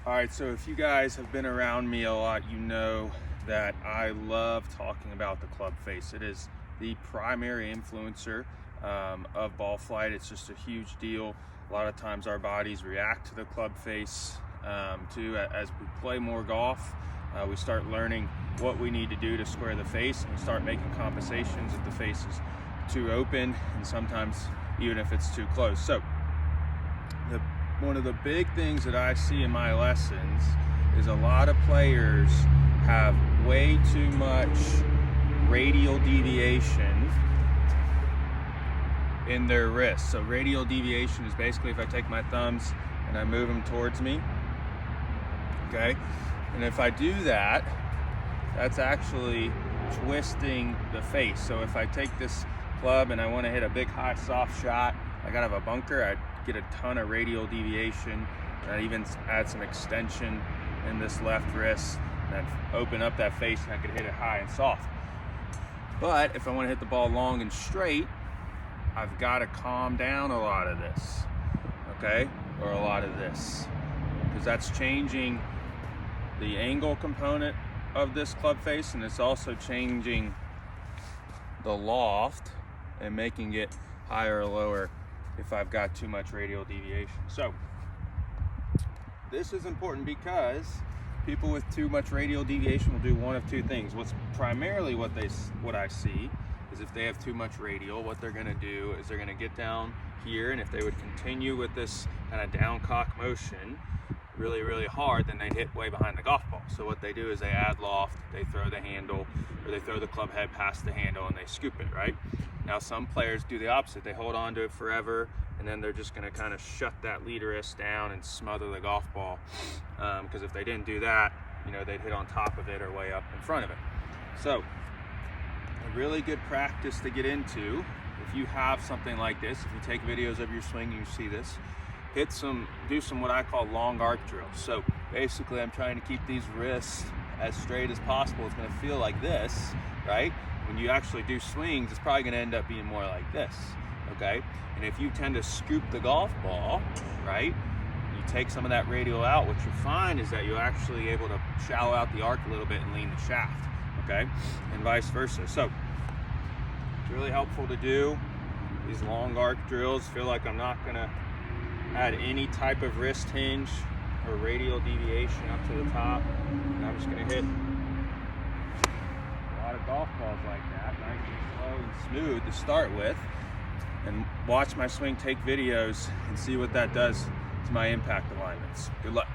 All right, so if you guys have been around me a lot, you know that I love talking about the club face. It is the primary influencer of ball flight. It's just a huge deal. A lot of times our bodies react to the club face too. As we play more golf, we start learning what we need to do to square the face, and we start making compensations if the face is too open, and sometimes even if it's too close. So one of the big things that I see in my lessons is a lot of players have way too much radial deviation in their wrist. So radial deviation is basically if I take my thumbs and I move them towards me, okay? And if I do that, that's actually twisting the face. So if I take this club and I want to hit a big high soft shot, like out of a bunker, I'd get a ton of radial deviation, and I'd even add some extension in this left wrist, and I'd open up that face and I could hit it high and soft. But if I want to hit the ball long and straight, I've got to calm down a lot of this, okay? Or a lot of this, because that's changing the angle component of this club face, and it's also changing the loft and making it higher or lower if I've got too much radial deviation. So this is important because people with too much radial deviation will do one of two things. What's primarily what I see is if they have too much radial, what they're going to do is they're going to get down here, and if they would continue with this kind of down cock motion really hard, then they'd hit way behind the golf ball. So what they do is they add loft, they throw the handle, or they throw the club head past the handle and they scoop it, right? Now some players do the opposite. They hold on to it forever, and then they're just going to kind of shut that lead wrist down and smother the golf ball, because if they didn't do that, you know, they'd hit on top of it or way up in front of it. So a really good practice to get into, if you have something like this, if you take videos of your swing and you see this, do some what I call long arc drills. So basically I'm trying to keep these wrists as straight as possible. It's going to feel like this, right? When you actually do swings, it's probably going to end up being more like this, okay? And if you tend to scoop the golf ball, right, you take some of that radial out, what you find is that you're actually able to shallow out the arc a little bit and lean the shaft, okay? And vice versa. So it's really helpful to do these long arc drills. Feel like I'm not going to add any type of wrist hinge or radial deviation up to the top, and I'm just going to hit a lot of golf balls like that, nice and slow and smooth to start with, and watch my swing, take videos, and see what that does to my impact alignments. Good luck.